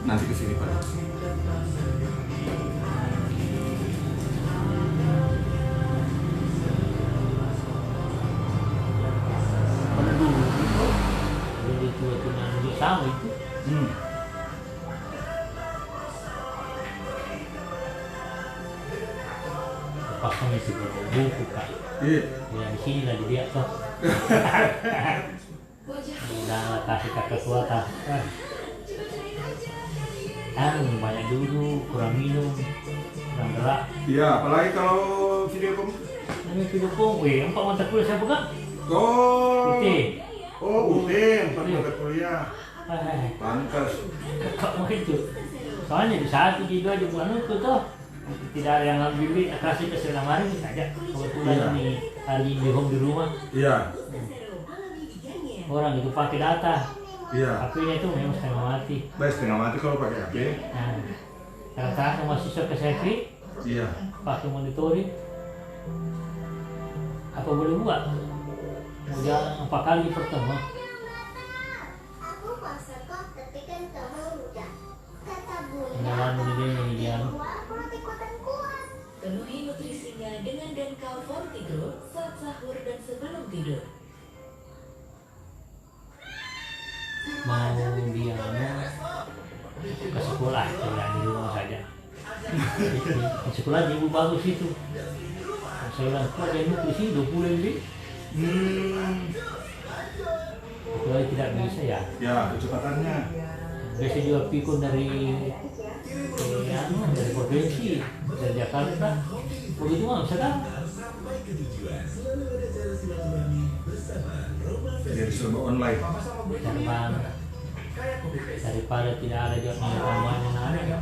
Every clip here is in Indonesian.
Nanti kesini Pak. Pada dulu itu, jadi tua-tua di sama itu. Pasang itu buku Kak. Iya. Ya di sini lagi dia tuh. Udah kasih kakak tua tak. Banyak dulu, kurang minum, kurang gerak. Iya, apalagi kalau video kom. Ini video kong, empat mata kuliah saya pegang. Oh. Putih. Oh, UT, 4 mata kuliah. Pantas. Kamu itu. Soalnya di satu di dua di bulan itu tuh tidak ada yang ngambil duit, kasih ke selamari saja. Kebetulan ini hari di home di rumah. Iya. Orang itu pakai data. Iya. HP-nya itu memang setengah mati. Baik, setengah mati kalau pakai HP. Nah, rata-rata mahasiswa ke selfie Iya. pakai monitoring. Apa boleh buat? Udah 4 kali pertama. Aku masak kok, tapi kan kamu udah. Kata Bunda, Pengalaman ini dia. roti kuatan kuat. Penuhi nutrisinya dengan Dental Fortigro saat sahur dan sebelum tidur. Mau dia ke sekolah, tidak di rumah saja. Di sekolah ibu bagus itu. Saya bilang, kok ada nutrisi 20 lebih? Kecuali tidak bisa ya. Ya, kecepatannya. Biasa juga pikun dari provinsi, dari Jakarta. Begitu mah sedang. Jadi serba online. Terbang daripada tidak ada juga namanya.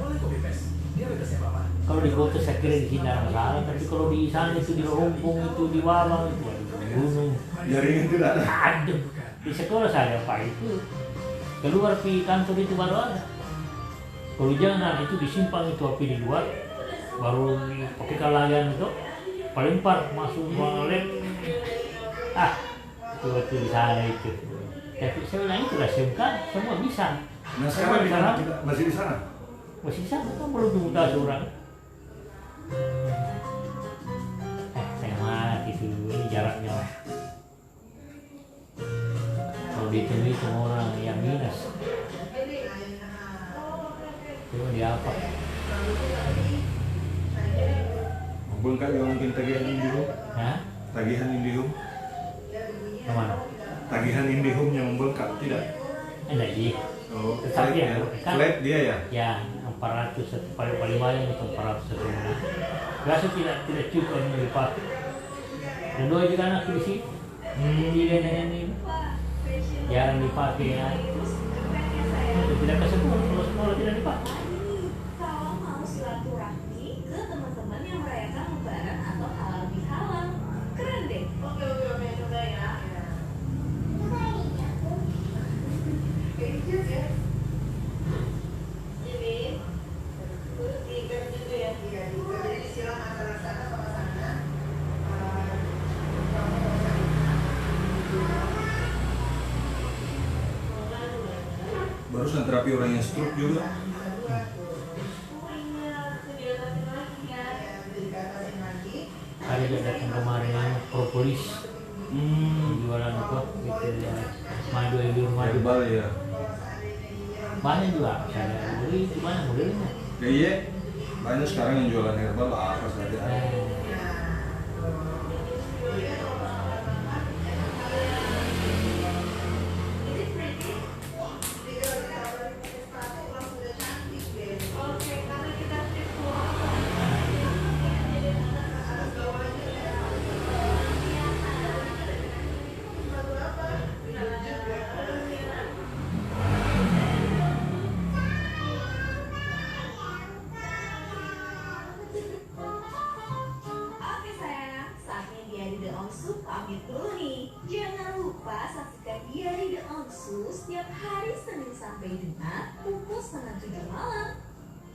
Kalau di kota saya kira di sini ada masalah, tapi kalau di sana itu di Rompong itu di Walang itu di gunung. Jaringan tidak ada. Ada di sekolah saya Pak itu keluar di kantor itu baru ada. Kalau jangan itu disimpan itu api di luar, baru pakai kalayan itu pelempar masuk ruang lab. Itu di sana itu. Tapi saya bilang itu lah SMK semua bisa. Nah sekarang di mana? Masih di sana? Masih bisa kan belum dibuka seorang. Saya mati itu ini jaraknya. Kalau ditemui semua orang yang minus, itu dia apa? Bengkak yang mungkin tagihan Indihome? Hah? Tagihan Indihome? Kemana? Tagihan Indihome yang membengkak tidak? Enggak sih. Oh, Tetap flat ya, ya? kan? Flat dia ya? Ya 400 paling banyak itu 400 satu bulan. Biasa tidak cukup yang dipakai. Dan dua juga anak di sini. Tidak dengan ini jarang dipakai ya. Itu tidak ke sekolah, kalau sekolah tidak dipakai. Kalau mau silaturahmi ke teman-teman yang merayakan Lebaran atau halal bihalal, keren deh. Oke, coba ya. Barusan terapi orang yang stroke juga. Ada juga datang kemarin yang propolis jualan apa gitu ya, madu Herbal ya? banyak juga saya beli di mana modelnya. Ya iya, banyak sekarang yang jualan herbal apa saja. Oke sayang, saatnya Diari The Onsu pamit dulu nih. Jangan lupa saksikan Diari The Onsu setiap hari Senin sampai Jumat pukul 6:30 malam.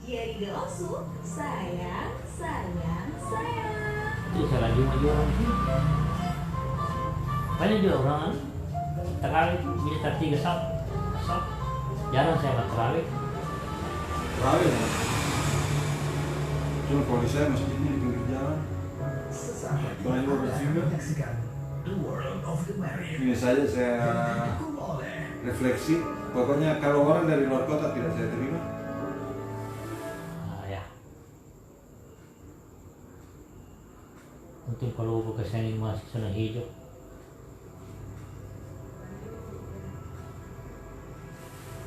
Diari The Onsu, sayang, sayang, sayang. Itu saya lagi mau jualan sih. Banyak juga orang terkali itu bisa 3 sop. Jarang saya buat terawih. Rawi ya. Cuma kalau saya masjidnya di pinggir jalan. Banyak orang juga. Ini saja saya refleksi. Pokoknya kalau orang dari luar kota tidak saya terima. Ya. Untung kalau bekesan ini masih sana hijau.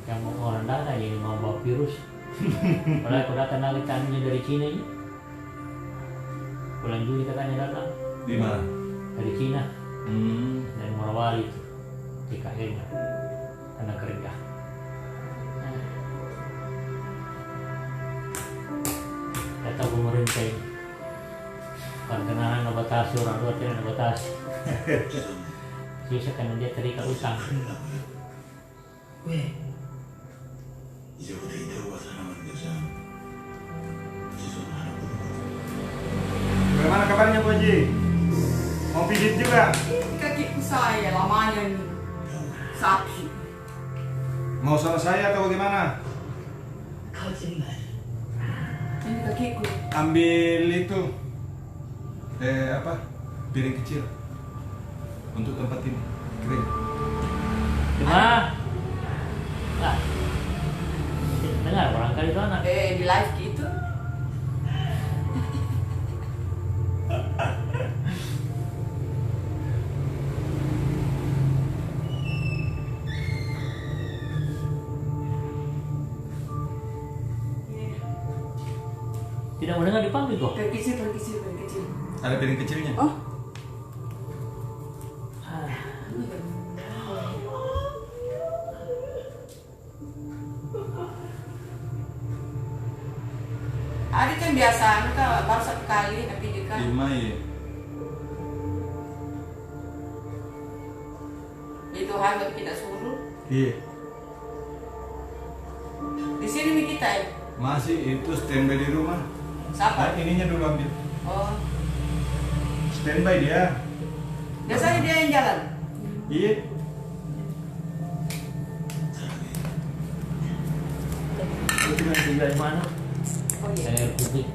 Yang mau orang datang jadi mau bawa virus. Padahal kalau datang lagi tamunya dari Cina ini. Bulan Juli katanya datang Di mana? dari Cina. Dari Morowali itu TKN-nya karena kerja. Saya tahu pemerintah ini karena batasi orang luar tidak batasi. Sisa karena dia terikat utang. Bagaimana kabarnya Bu Haji? Mau pijit juga? Kakiku saya lamanya ini sakit. Mau sama saya atau bagaimana? Ini kakiku. Ambil itu apa? Piring kecil untuk tempat ini kering. Cuma, nah, dengar barangkali itu anak. Di live gitu. Tidak mendengar dipanggil kok. Piring kecil. Ada piring kecilnya. Oh, ada kan biasa, mereka baru satu kali tapi dia kan 5 ya. itu hal tapi kita suruh. Iya. Di sini nih kita ya. Masih itu standby di rumah. Siapa? Nah, ininya dulu ambil. Oh, Standby dia. biasanya dia yang jalan. Iya. Itu tinggal tinggal di mana? Oh iya. Air putih.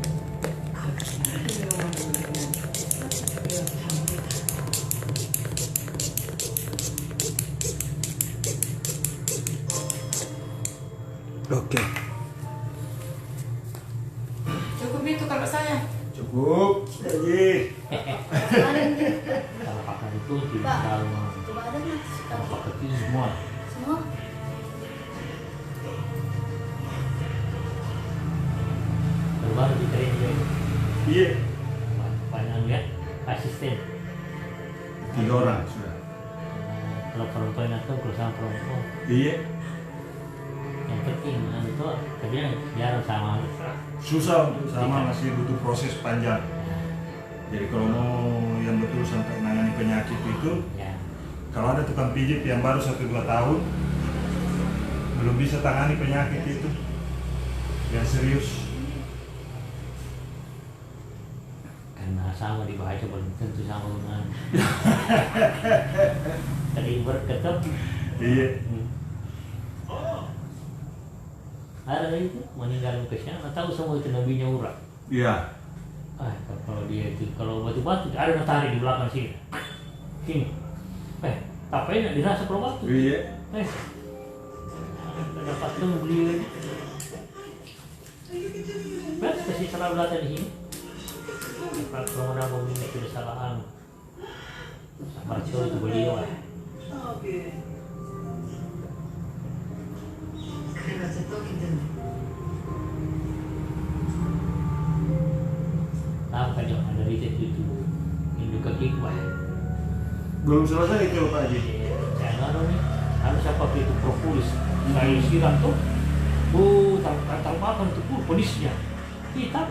Oke. Cukup itu kalau saya. Cukup. Haji. Kalau pakai itu tidak terlalu Coba ada mas. kalau pakai itu semua. Semua. Baru diterima juga. Iya. Banyak ya asisten. 3 orang sudah. Kalau perempuan atau kalau sama perempuan Iya. yang penting itu kerjanya jarang sama. Susah untuk sama, masih butuh proses panjang. Jadi kalau mau yang betul sampai nangani penyakit itu, Ya. kalau ada tukang pijit yang baru 1-2 tahun belum bisa tangani penyakit itu yang serius. Karena sama dibaca belum tentu sama dengan tadi berketep. Iya. Ada lagi itu meninggal kesnya, nggak tahu semua itu nabinya urang. Iya. Kalau dia itu kalau batu-batu ada yang tarik di belakang sini. Sini. Tapi enak dirasa kalau batu. Iya. Dapat tuh beli. Kasih salah belakang di sini. Kalau mana mau minta kesalahan. Sama itu beliau. Tahu kan yang ada di itu induk kaki wah. Belum selesai itu Pak Haji. Saya nggak nih, harus siapa itu propolis. Saya siram tuh, tak makan tuh polisnya. Kita,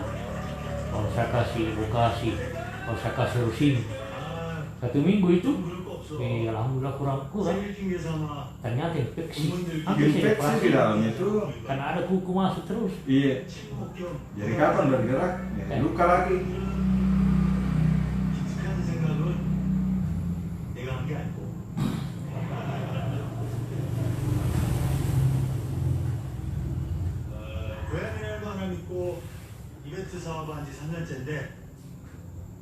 kalau saya kasih edukasi, kalau saya kasih rusin, 1 minggu itu, alhamdulillah kurang. Ternyata infeksi. Hampir saya Infeksi di dalamnya itu. karena ada kuku masuk terus. Iya. Jadi kapan bergerak? Ya, luka lagi. 믿고 이벤트 사업한 지 3년째인데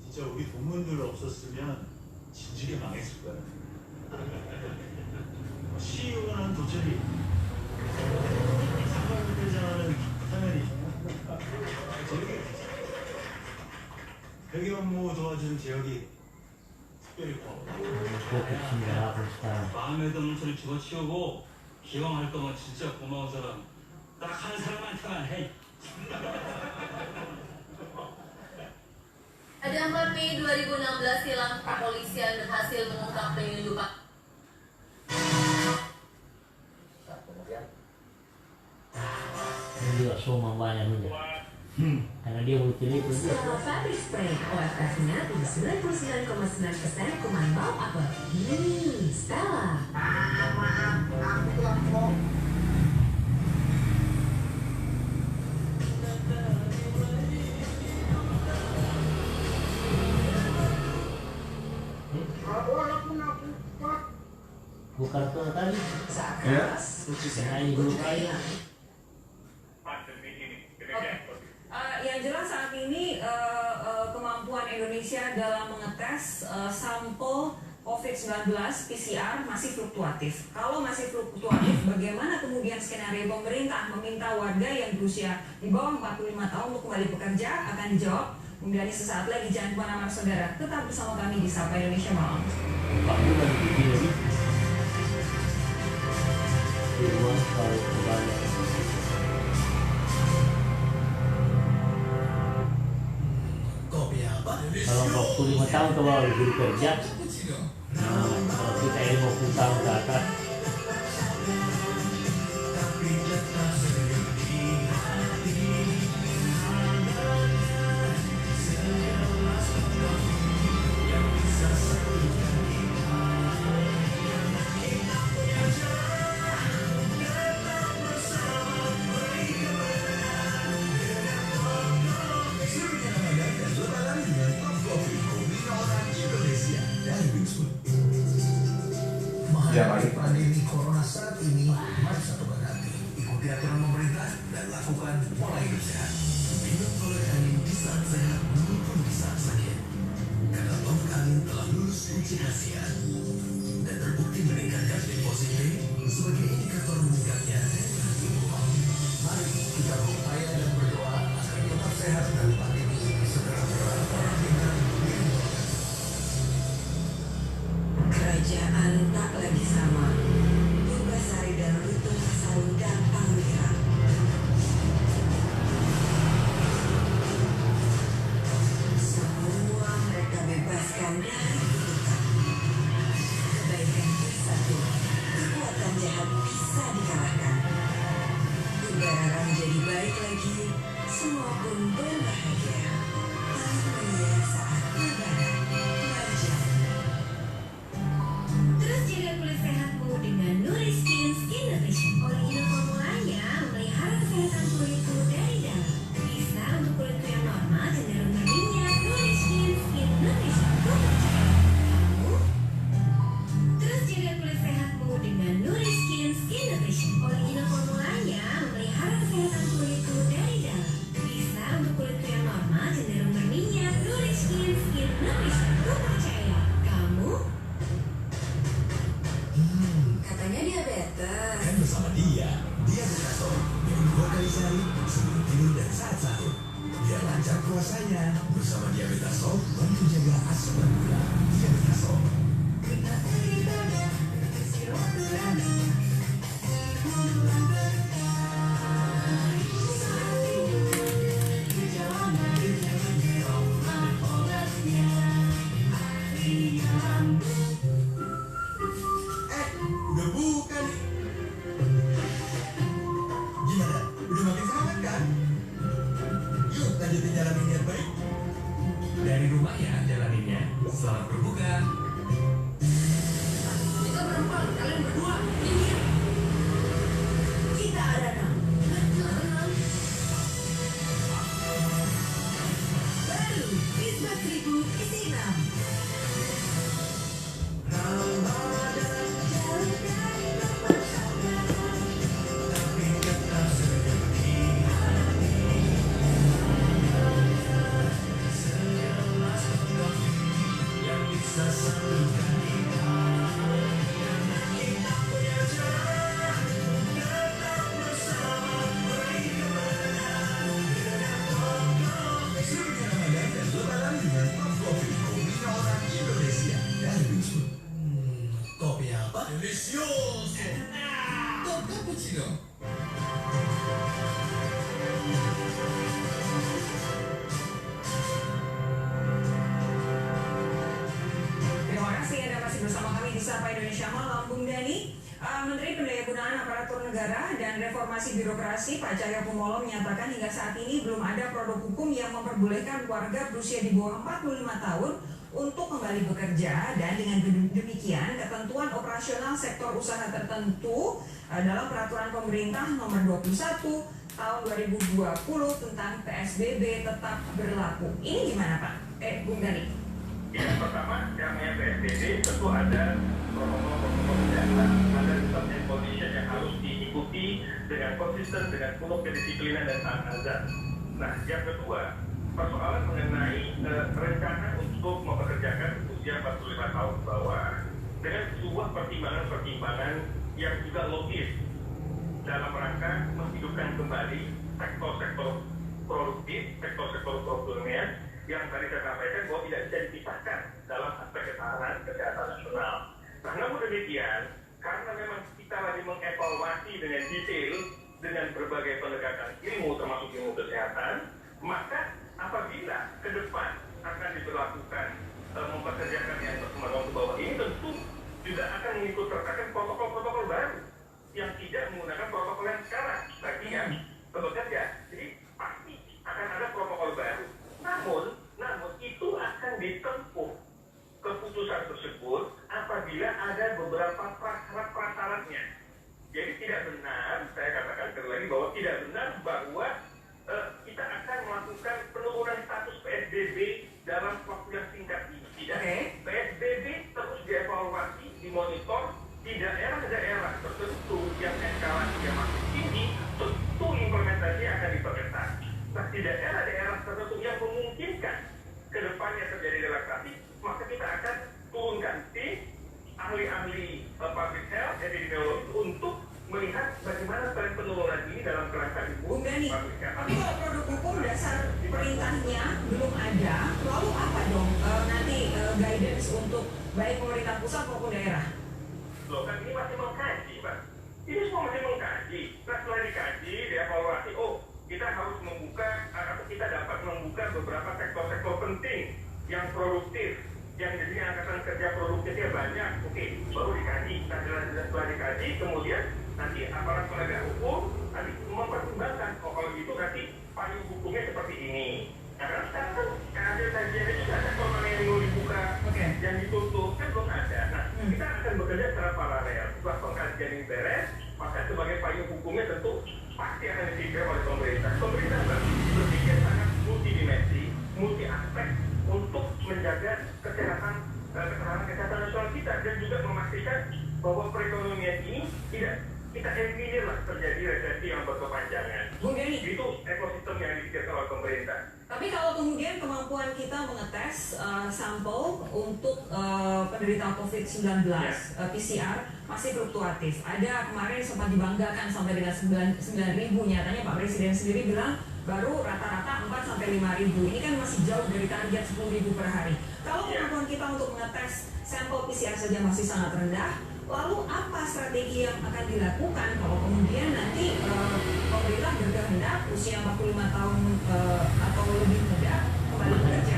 진짜 우리 동문들 없었으면 진지게 망했을 거야. CEO는 도철이, 상반대장하는 상현이, 회계 업무 도와준 재혁이 특별히 고마워. 그렇습니다. 그렇습니다. 마음에 드는 소리 집어치우고 기왕 할 거면 진짜 고마운 사람 딱 한 사람한테만 해. Pada 4 Mei 2016 silam, kepolisian berhasil mengungkap penyelundupan. Ini juga semua banyak juga. Karena dia multi-level juga. Setelah Fabric Spray, OFF-nya 99,9% kuman bau apel. Stella. Bukan ke tadi. Ya. Nyanyi dulu kali. Yang jelas saat ini kemampuan Indonesia dalam mengetes sampel COVID-19 PCR masih fluktuatif. Kalau masih fluktuatif, bagaimana kemudian skenario pemerintah meminta warga yang berusia di bawah 45 tahun untuk kembali bekerja akan dijawab kemudian sesaat lagi. Jangan kemana-mana saudara, tetap bersama kami di Sapa Indonesia Malam. Pak bukan begini lagi. Di ruang kalau kembali. Kalau 45 tahun ke bawah lebih kerja, kalau kita 50 tahun ke atas, Pandemi corona saat ini, mari satukan hati, ikuti aturan pemerintah dan lakukan pola hidup sehat. Minum tolak angin di saat sehat maupun di saat sakit. Karena tolak angin telah lulus uji khasiat dan terbukti meningkatkan deposit rate sebagai indikator meningkatnya daya tubuh. Mari kita berupaya dan berdoa agar tetap sehat dan pandemi segera berakhir dengan Kerajaan tak lagi sama. Tugasari dan Rute selalu gampang menyerang. Semua mereka bebaskan dari kutukan. Kebaikan bersatu, kekuatan jahat bisa dikalahkan. Udara menjadi baik lagi, semua pun berbahagia. Paling saat lebaran, wajar. Terus jaga kulit sehatmu dengan Nuriskin Skin Nutrition. Original formulanya memelihara kesehatan kulitku dari dalam. Bisa untuk kulitku yang normal cenderung berminyak. Nuriskin Skin Nutrition. Ku percaya. Kamu? Terus jaga kulit sehatmu dengan Nuriskin Skin Nutrition. Original formulanya memelihara kesehatan kulitku dari dalam. Bisa untuk kulitku yang normal cenderung berminyak. Nuriskin Skin Nutrition. Ku percaya. Kamu? Katanya diabetes. Kan bersama dia Betazol. Minum 2 kali sehari sebelum tidur dan saat sahur. Biar lancar puasanya. Bersama Betazol, bantu jaga asupan gula. Betazol. Udah buka nih. Gimana? Udah makin semangat kan? Yuk lanjutin jalanin niat baik. Dari rumah ya jalaninnya. Selamat berbuka. Deposito. Terima kasih Anda masih bersama kami di Sapa Indonesia Malam. Bung Dhani, Menteri Pendayagunaan Aparatur Negara dan Reformasi Birokrasi Pak Cahyokumolo menyatakan hingga saat ini belum ada produk hukum yang memperbolehkan warga berusia di bawah 45 tahun untuk kembali bekerja, dan dengan demikian ketentuan operasional sektor usaha tertentu dalam peraturan pemerintah nomor 21 tahun 2020 tentang PSBB tetap berlaku. Ini gimana Pak? Bung Dhani? Yang pertama, yang namanya PSBB tentu ada protokol kesehatan, ada terms and condition yang harus diikuti dengan konsisten, dengan penuh kedisiplinan dan taat azas. Nah, yang kedua, persoalan mengenai rencana untuk mempekerjakan usia 45 tahun ke bawah dengan sebuah pertimbangan-pertimbangan yang juga logis dalam rangka menghidupkan kembali sektor-sektor produktif, sektor-sektor produksinya yang tadi saya sampaikan bahwa tidak bisa dipisahkan dalam aspek ketahanan kesehatan nasional. Nah, namun demikian, karena memang kita lagi mengevaluasi dengan detail dengan berbagai pendekatan ilmu termasuk ilmu kesehatan, maka apabila ke depan akan diberlakukan mempekerjakan yang berkembang ke bawah ini, tentu juga akan mengikut sertakan protokol-protokol baru yang tidak menggunakan protokol yang sekarang bagi yang bekerja. Jadi pasti akan ada protokol baru. Namun itu akan ditempuh keputusan tersebut apabila ada beberapa prasyarat-prasyaratnya. Jadi tidak benar, saya katakan sekali lagi bahwa tidak benar bahwa kita akan melakukan penurunan status PSBB dalam waktu yang singkat ini. Tidak. PSBB terus dievaluasi, dimonitor di daerah-daerah tertentu yang eskalasinya masih tinggi, tentu implementasi akan diperketat. Nah, di daerah-daerah tertentu yang memungkinkan ke depannya terjadi relaksasi, maka kita akan turunkan tim ahli-ahli public health, epidemiologi untuk melihat bagaimana tren penurunan ini dalam kerangka Bung Dhani, tapi kalau produk hukum dasar perintahnya belum ada, lalu apa dong nanti guidance untuk baik pemerintah pusat maupun daerah? Loh, kan ini masih mengkaji, Pak. Ini semua masih mengkaji. Nah, setelah dikaji, dievaluasi, kita harus membuka, atau kita dapat membuka beberapa sektor-sektor penting yang produktif, yang jadi angkatan kerja produktifnya banyak. Oke, baru dikaji. Nah, setelah dikaji, kemudian nanti aparat penegak hukum nanti mempertimbangkan, kalau gitu nanti payung hukumnya seperti ini. Nah, karena sekarang kan hasil kajiannya juga ada sektor mana yang mau dibuka, yang ditutup, kan belum ada. Nah, kita akan bekerja secara paralel. Setelah pengkajian ini beres, maka sebagai payung hukumnya tentu pasti akan dipikir oleh pemerintah. Pemerintah berpikir sangat multidimensi, multi aspek untuk menjaga ketahanan kesehatan nasional kita dan juga memastikan bahwa perekonomian ini tidak kita eliminir lah terjadi resesi yang berkepanjangan. Bung Dhani, itu ekosistem yang dipikirkan oleh pemerintah. Tapi kalau kemudian kemampuan kita mengetes sampel untuk penderita COVID-19 PCR masih fluktuatif. Ada kemarin sempat dibanggakan sampai dengan 9.000, nyatanya Pak Presiden sendiri bilang baru rata-rata 4-5.000. Ini kan masih jauh dari target 10.000 per hari. Kalau kemampuan kita untuk mengetes sampel PCR saja masih sangat rendah, lalu apa strategi yang akan dilakukan kalau kemudian nanti pemerintah berkehendak usia 45 tahun atau lebih muda kembali bekerja?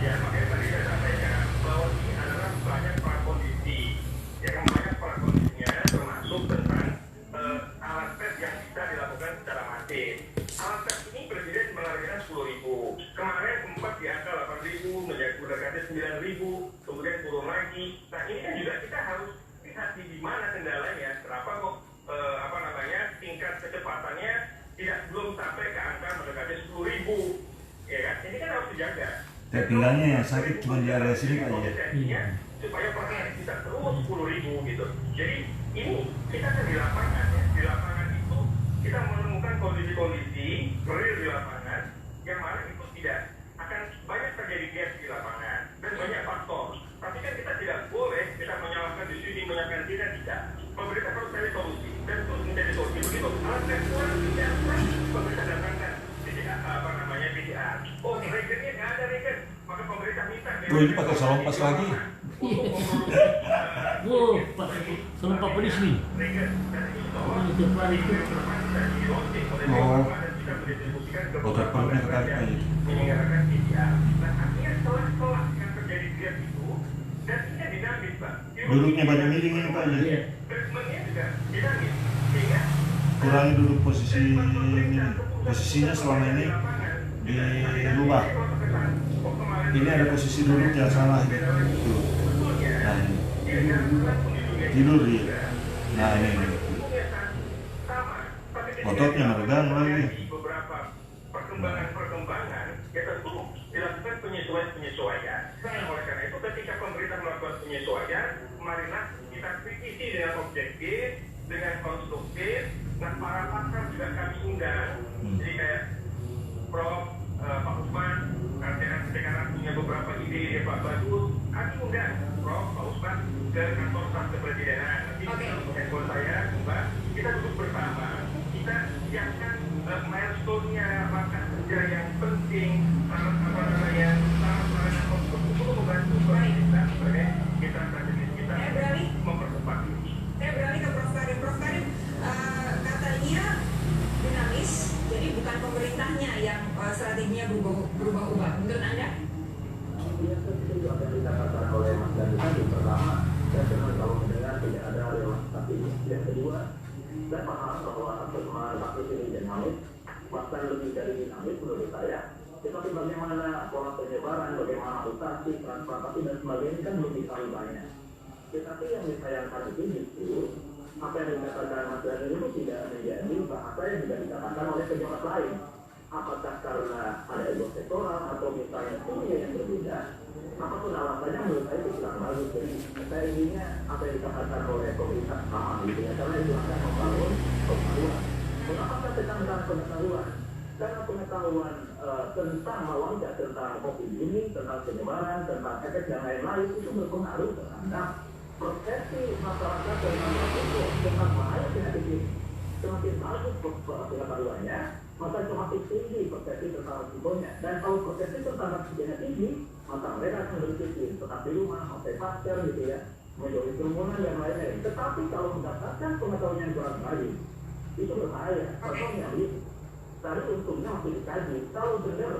Ya, makanya tadi saya sampaikan bahwa ini adalah banyak prakondisi. Yang banyak prakondisinya termasuk tentang alat tes yang bisa dilakukan secara masif. Alat tes ini Presiden menargetkan 10.000. Kemarin sempat di angka 8.000, mendekati 9.000, kemudian turun lagi. Nah, ini kan juga kita harus lihat di mana kendalanya. Kenapa kok tingkat kecepatannya belum sampai ke angka mendekati 10.000. Ya kan? Ini kan harus dijaga. Tinggalnya yang sakit cuma di area sini aja. Supaya per hari bisa terus 10.000 gitu. Jadi ini kita kan di lapangan ya. Di lapangan itu kita menemukan kondisi-kondisi real di lapangan yang mana itu tidak akan banyak terjadi gap di lapangan dan banyak faktor. Tapi kan kita tidak boleh kita menyalahkan di sini, menyalahkan tidak. Pemerintah harus cari solusi dan terus mencari solusi. Begitu alat tes kurang tidak pemerintah datangkan PCR. Oh, regennya nggak ada regen, maka pemerintah minta. Ini pakai salon pas lagi. Untuk memproduksi Sama Pak Polis nih. Ini tempat itu. Oh terparuhnya ketarik aja. Menyelenggarakan PCR. Nah, artinya setelah yang terjadi gap itu, dan ini dinamis, Pak. Duduknya banyak miring ini Pak ya. Treatmentnya juga dinamis, sehingga Kurangi duduk posisinya selama ini dirubah. Ini ada posisi duduk yang salah gitu. Nah ini tidur dia. Nah ini ototnya meregang lagi. beberapa perkembangan ya tentu dilakukan penyesuaian. Nah, oleh karena itu ketika pemerintah melakukan penyesuaian, marilah kita kritisi dengan objektif, dengan konstruktif. Nah, para pakar juga kami undang. Jadi kayak Prof. Pak Usman, sekarang punya beberapa ide Pak Bagus. Kami undang Prof. Pak Usman ke kantor staf kepresidenan. Nanti handphone saya, Mbak, kita duduk bersama. Kita siapkan milestone-nya, langkah kerja yang penting, syarat-syarat untuk membantu kita sebagai kita strategis kita mempercepat ini. Saya beralih ke Prof. Karim. Prof. Karim, katanya dinamis, jadi bukan pemerintahnya yang strateginya berubah-ubah. Menurut Anda? Iya, setuju apa yang dikatakan oleh Mas Dandi tadi. Pertama, saya senang kalau mendengar tidak ada relaksasi. Yang kedua, saya paham bahwa perkembangan kasus ini dinamis, bahkan lebih dari dinamis menurut saya. Tetapi bagaimana pola penyebaran, bagaimana mutasi, transplantasi dan sebagainya kan belum diketahui banyak. Tetapi yang disayangkan itu justru apa yang dikatakan Mas Dandi itu tidak menjadi bahasa yang tidak dikatakan oleh pejabat lain. Apakah karena ada ego sektoral atau misalnya punya yang berbeda, apapun alasannya menurut saya itu kurang bagus. Jadi saya inginnya apa yang dikatakan oleh pemerintah sama gitu ya, karena itu akan membangun pengetahuan. Mengapa saya tentang pengetahuan? Karena pengetahuan tentang melonjak tentang COVID ini, tentang penyebaran, tentang efek dan lain-lain itu berpengaruh terhadap persepsi masyarakat tentang bahaya penyakit ini. Semakin bagus pengetahuannya, maka semakin tinggi persepsi tentang risikonya. Dan kalau persepsi tentang risikonya tinggi, maka mereka akan berpikir tetap di rumah, pakai masker gitu ya, menjauhi kerumunan dan lain-lain. Tetapi kalau mendapatkan pengetahuan yang kurang baik, itu berbahaya. Contohnya itu, tadi untungnya masih dikaji. Kalau benar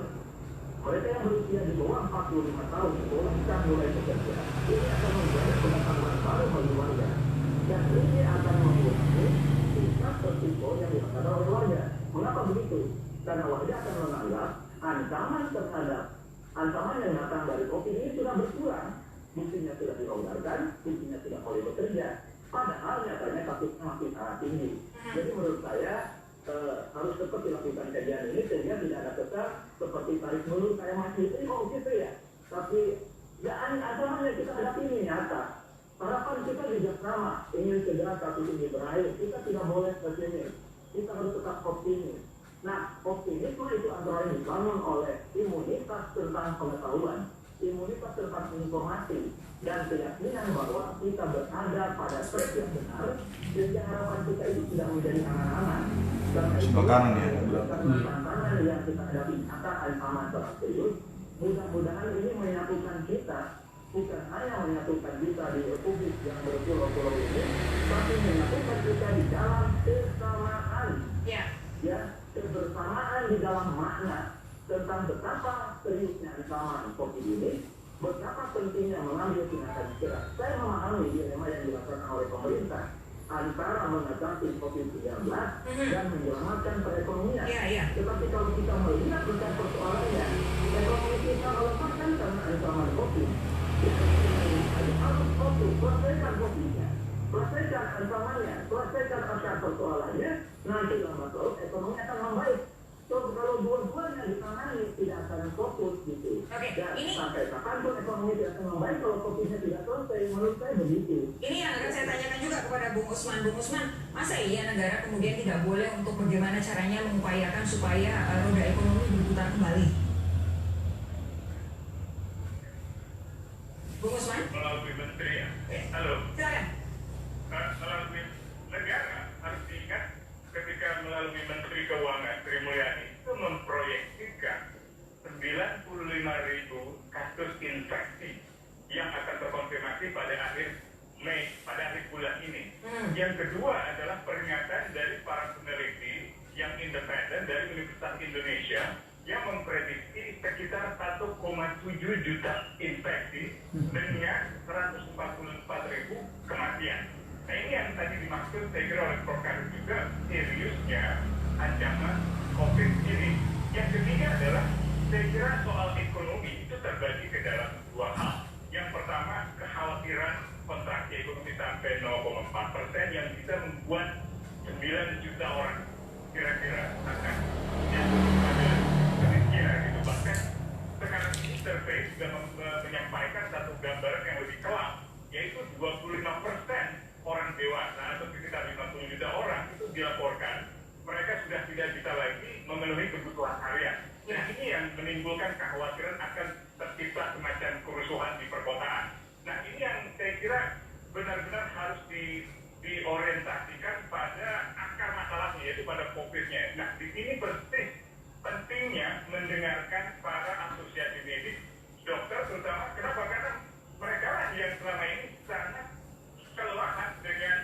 mereka yang berusia di bawah 45 tahun, bolehkan mulai bekerja. Ini akan menjadi pengetahuan baru bagi warga. Dan ini akan mengurangi tingkat risiko yang dirasakan oleh warga. Mengapa begitu? Karena warga akan menganggap ancaman yang datang dari COVID ini sudah berkurang. Buktinya sudah dilonggarkan, buktinya tidak boleh bekerja. Padahal nyatanya kasusnya masih sangat tinggi. Jadi menurut saya harus tetap dilakukan kajian ini sehingga tidak ada kesan seperti tarik mundur kayak masih gitu ya. Tapi ya ancaman yang kita hadapi ini nyata. Harapan kita juga sama, ingin segera kasus ini berakhir. Kita tidak boleh pesimis. Kita harus tetap optimis. Nah, optimisme itu antara lain dibangun oleh imunitas tentang pengetahuan, imunitas tentang informasi, dan keyakinan bahwa kita berada pada track yang benar, sehingga harapan kita itu tidak menjadi angan-angan. Karena itu, tantangan yang kita hadapi akan ancaman sangat serius. Mudah-mudahan ini menyatukan kita, bukan hanya menyatukan kita di republik yang berpulau-pulau ini, tapi menyatukan kita di dalam kesamaan. Ya, kebersamaan di dalam makna tentang betapa seriusnya ancaman COVID ini, betapa pentingnya mengambil tindakan segera. Saya memahami dilema yang dilakukan oleh pemerintah antara mengatasi COVID-19 dan menyelamatkan perekonomian. Tetapi kalau kita melihat bukan persoalannya, ekonomi kita melemahkan karena ancaman COVID. Harus fokus, selesaikan COVID-nya, selesaikan ancamannya, selesaikan akar persoalannya, nanti lama terus ekonomi akan membaik. So, kalau dua-duanya ditangani tidak akan fokus gitu. Dan sampai kapanpun ekonomi tidak akan membaik kalau COVID-nya tidak selesai, menurut saya begitu. Ini yang akan saya tanyakan juga kepada Bung Usman. Bung Usman, masa iya negara kemudian tidak boleh untuk bagaimana caranya mengupayakan supaya roda ekonomi berputar kembali? Bung Usman? Melalui menteri ya? Halo? Silakan. Melalui negara harus diingat ketika melalui Menteri Keuangan Sri Mulyani itu memproyeksikan 95.000 kasus infeksi yang akan terkonfirmasi pada akhir Mei, pada akhir bulan ini. Yang kedua adalah peringatan dari para peneliti yang independen dari Universitas Indonesia yang memprediksi sekitar 1,7 juta infeksi dengan 144.000 kematian. Nah ini yang tadi dimaksud saya kira oleh Prof. Karim juga seriusnya ancaman COVID ini. Yang ketiga adalah saya kira soal ekonomi itu terbagi ke dalam dua hal. Yang pertama kekhawatiran kontraksi ekonomi sampai 0,4% yang bisa membuat 9 juta orang kira-kira akan jatuh pada kemiskinan gitu. Bahkan sekarang ini survei juga menyampaikan satu gambaran yang lebih kelam, yaitu 25% orang dewasa atau sekitar 50 juta orang itu dilaporkan mereka sudah tidak bisa lagi memenuhi kebutuhan harian. Nah ini yang menimbulkan kekhawatiran akan tercipta semacam kerusuhan di perkotaan. Nah ini yang saya kira benar-benar harus diorientasikan pada akar masalahnya, yaitu pada COVID-nya. Nah di sini persis pentingnya mendengarkan para asosiasi medis, dokter terutama. Kenapa? Karena mereka lah yang selama ini sangat kelelahan dengan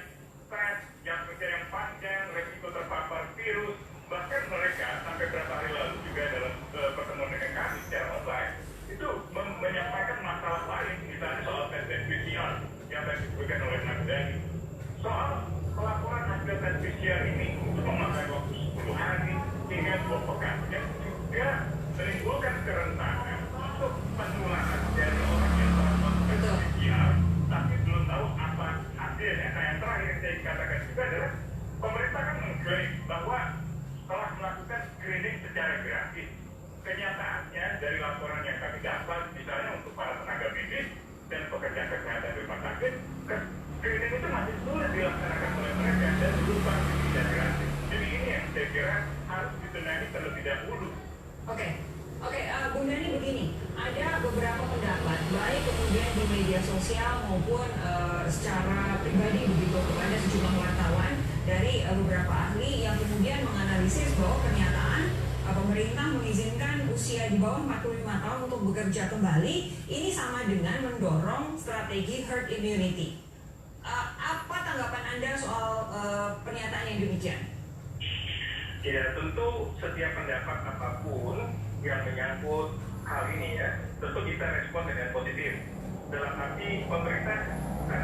stres, jam kerja yang panjang, resiko terpapar virus. Bahkan mereka sampai berapa hari lalu juga dalam pertemuan dengan kami secara online itu menyampaikan masalah lain, misalnya soal tes PCR yang tadi disebutkan oleh Mas Dhani. Soal pelaporan hasil tes PCR ini itu memakan waktu 10 hari hingga 2 pekan yang juga menimbulkan kerentanan untuk penularan dari orang yang melakukan tes PCR tapi belum tahu apa hasilnya. Nah yang terakhir yang saya katakan juga adalah pemerintah kan mengklaim bahwa telah melakukan screening secara gratis. Kenyataannya dari laporan yang kami dapat, misalnya untuk para tenaga medis dan pekerja kesehatan di rumah sakit, screening itu masih sulit dilaksanakan oleh mereka dan berupa tidak gratis. Jadi ini yang saya kira harus dibenahi terlebih dahulu. Oke, Bung Dhani begini, ada beberapa pendapat baik kemudian di media sosial maupun secara pribadi begitu kepada sejumlah wartawan dari beberapa ahli yang kemudian menganalisis bahwa pernyataan pemerintah mengizinkan usia di bawah 45 tahun untuk bekerja kembali ini sama dengan mendorong strategi herd immunity. Apa tanggapan Anda soal pernyataan yang demikian? Ya tentu setiap pendapat apapun yang menyangkut hal ini ya tentu kita respon dengan positif. Dalam arti pemerintah kan